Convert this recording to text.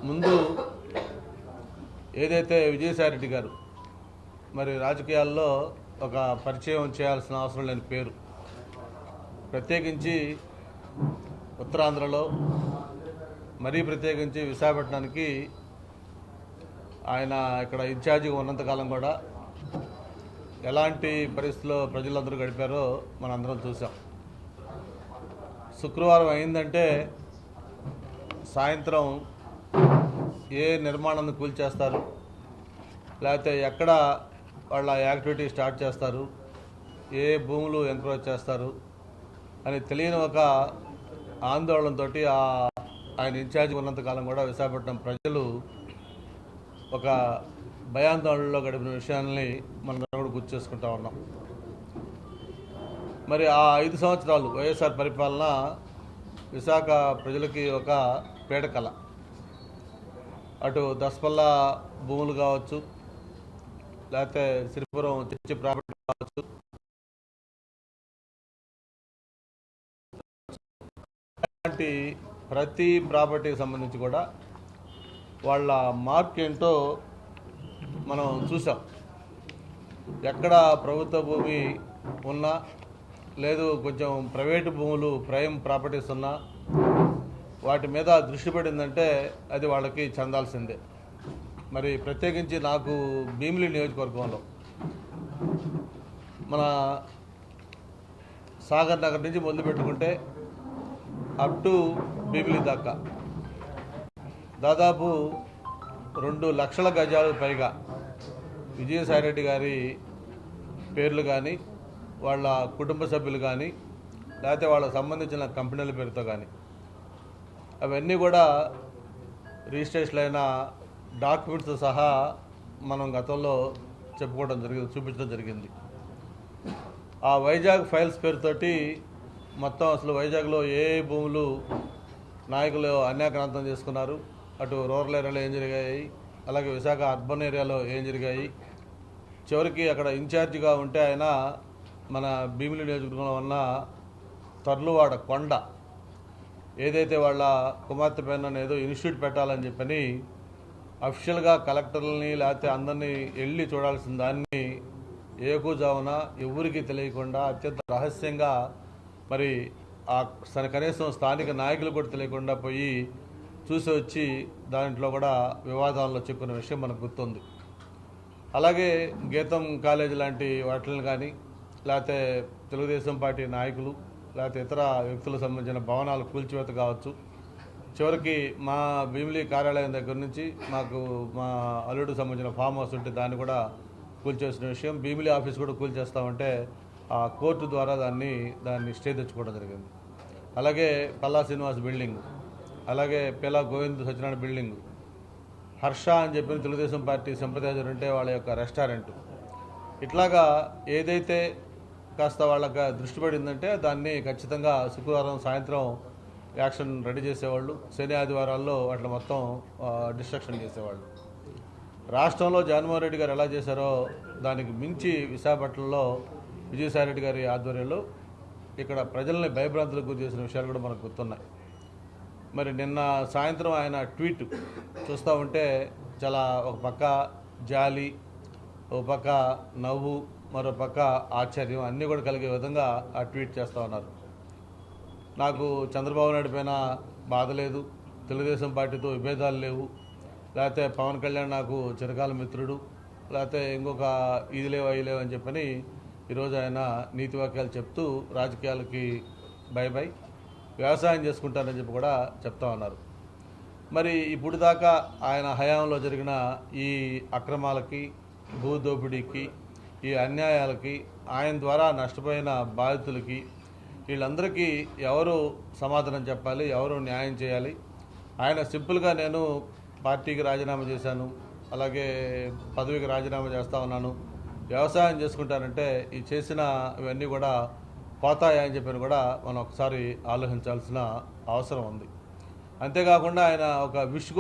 ముందు ఏదైతే విజయసాయిరెడ్డి గారు మరి రాజకీయాల్లో ఒక పరిచయం చేయాల్సిన అవసరం లేని పేరు, ప్రత్యేకించి ఉత్తరాంధ్రలో మరీ ప్రత్యేకించి విశాఖపట్నానికి ఆయన ఇక్కడ ఇన్ఛార్జిగా ఉన్నంతకాలం కూడా ఎలాంటి పరిస్థితుల్లో ప్రజలందరూ గడిపారో మనందరం చూసాం. శుక్రవారం అయిందంటే సాయంత్రం ఏ నిర్మాణాన్ని కూల్చేస్తారు, లేకపోతే ఎక్కడ వాళ్ళ యాక్టివిటీ స్టార్ట్ చేస్తారు, ఏ భూములు ఎంక్రోచ్ చేస్తారు అని తెలియని ఒక ఆందోళనతో ఆయన ఇన్ఛార్జ్ ఉన్నంతకాలం కూడా విశాఖపట్నం ప్రజలు ఒక భయాందోళనలో గడిపిన విషయాన్ని మనం కూడా గుర్తు చేసుకుంటా ఉన్నాం. మరి ఆ 5 సంవత్సరాలు వైఎస్ఆర్ పరిపాలన విశాఖ ప్రజలకి ఒక పీడకల. అటు దసపల్లా భూములు కావచ్చు, లేకపోతే సిరిపురం చర్చి ప్రాపర్టీ కావచ్చు, అలాంటి ప్రతి ప్రాపర్టీకి సంబంధించి కూడా వాళ్ళ మార్క్ ఏంటో మనం చూసాం. ఎక్కడ ప్రభుత్వ భూమి ఉన్నా, లేదు కొంచెం ప్రైవేటు భూములు ప్రైమ్ ప్రాపర్టీస్ ఉన్నా, వాటి మీద దృష్టి పడిందంటే అది వాళ్ళకి చెందాల్సిందే. మరి ప్రత్యేకించి నాకు భీమిలి నియోజకవర్గంలో మన సాగర్ నగర్ నుంచి మొదలు పెట్టుకుంటే అప్ టు భీమిలి దాకా దాదాపు 2 లక్షల గజాలు పైగా విజయసాయిరెడ్డి గారి పేర్లు కానీ, వాళ్ళ కుటుంబ సభ్యులు కానీ, లేకపోతే వాళ్ళకు సంబంధించిన కంపెనీల పేరుతో కానీ అవన్నీ కూడా రిజిస్ట్రేషన్ అయిన డాక్యుమెంట్స్ సహా మనం గతంలో చెప్పుకోవడం జరిగింది, చూపించడం జరిగింది. ఆ వైజాగ్ ఫైల్స్ పేరుతోటి మొత్తం అసలు వైజాగ్లో ఏ భూములు నాయకులు అన్యాక్రాంతం చేసుకున్నారు, అటు రూరల్ ఏరియాలో ఏం జరిగాయి, అలాగే విశాఖ అర్బన్ ఏరియాలో ఏం జరిగాయి. చివరికి అక్కడ ఇన్ఛార్జిగా ఉంటే ఆయన మన భీమిలి నియోజకవర్గంలో ఉన్న తర్లువాడ కొండ ఏదైతే వాళ్ళ కుమార్తె పైన ఏదో ఇన్స్టిట్యూట్ పెట్టాలని చెప్పని అఫిషియల్గా కలెక్టర్లని లేకపోతే అందరినీ వెళ్ళి చూడాల్సిన దాన్ని ఏకూజామున ఎవరికి తెలియకుండా అత్యంత రహస్యంగా మరి ఆ కనీసం స్థానిక నాయకులు కూడా తెలియకుండా పోయి చూసి వచ్చి దాంట్లో కూడా వివాదాల్లో చిక్కున్న విషయం మనకు గుర్తుంది. అలాగే గీతం కాలేజీ లాంటి వాటిని కానీ, లేకపోతే తెలుగుదేశం పార్టీ నాయకులు లేకపోతే ఇతర వ్యక్తులకు సంబంధించిన భవనాలు కూల్చివేత కావచ్చు. చివరికి మా భీమిలి కార్యాలయం దగ్గర నుంచి మాకు మా అల్లుడికి సంబంధించిన ఫామ్ హౌస్ ఉంటే దాన్ని కూడా కూల్చేసిన విషయం, భీమిలి ఆఫీస్ కూడా కూల్చేస్తామంటే ఆ కోర్టు ద్వారా దాన్ని స్టే తెచ్చుకోవడం జరిగింది. అలాగే పల్లా శ్రీనివాస్ బిల్డింగ్, అలాగే పిల్ల గోవింద్ సత్యనారాయణ బిల్డింగ్, హర్ష అని చెప్పిన తెలుగుదేశం పార్టీ సింపథైజర్ ఉంటే వాళ్ళ యొక్క రెస్టారెంట్, ఇట్లాగా ఏదైతే కాస్త వాళ్ళకి దృష్టి పడిందంటే దాన్ని ఖచ్చితంగా శుక్రవారం సాయంత్రం యాక్షన్ రెడీ చేసేవాళ్ళు, శని ఆదివారాల్లో అట్లా మొత్తం డిస్ట్రక్షన్ చేసేవాళ్ళు. రాష్ట్రంలో జగన్మోహన్ రెడ్డి గారు ఎలా చేశారో దానికి మించి విశాఖపట్నంలో విజయసాయిరెడ్డి గారి ఆధ్వర్యంలో ఇక్కడ ప్రజల్ని భయభ్రాంతులకు గురి చేసిన విషయాలు కూడా మనకు గుర్తున్నాయి. మరి నిన్న సాయంత్రం ఆయన ట్వీట్ చూస్తూ ఉంటే చాలా ఒక పక్క జాలి, ఒక పక్క నవ్వు, మరో పక్క ఆశ్చర్యం అన్నీ కూడా కలిగే విధంగా ఆ ట్వీట్ చేస్తూ ఉన్నారు. నాకు చంద్రబాబు నాయుడు పైన బాధ లేదు, తెలుగుదేశం పార్టీతో విభేదాలు లేవు, లేకపోతే పవన్ కళ్యాణ్ నాకు చిరకాల మిత్రుడు, లేకపోతే ఇంకొక ఇది లేవు అవి లేవు అని చెప్పని ఈరోజు ఆయన నీతి వాక్యాలు చెప్తూ రాజకీయాలకి బై బై, వ్యవసాయం చేసుకుంటారని చెప్పి కూడా చెప్తా ఉన్నారు. మరి ఇప్పుడు దాకా ఆయన హయాంలో జరిగిన ఈ అక్రమాలకి, భూదోపిడీకి, ఈ అన్యాయాలకి, ఆయన ద్వారా నష్టపోయిన బాధితులకి వీళ్ళందరికీ ఎవరు సమాధానం చెప్పాలి, ఎవరు న్యాయం చేయాలి? ఆయన సింపుల్గా నేను పార్టీకి రాజీనామా చేశాను, అలాగే పదవికి రాజీనామా చేస్తూ ఉన్నాను, వ్యవసాయం చేసుకుంటానంటే ఈ చేసిన ఇవన్నీ కూడా పోతాయా అని చెప్పని కూడా మనం ఒకసారి ఆలోచించాల్సిన అవసరం ఉంది. అంతేకాకుండా ఆయన ఒక విష్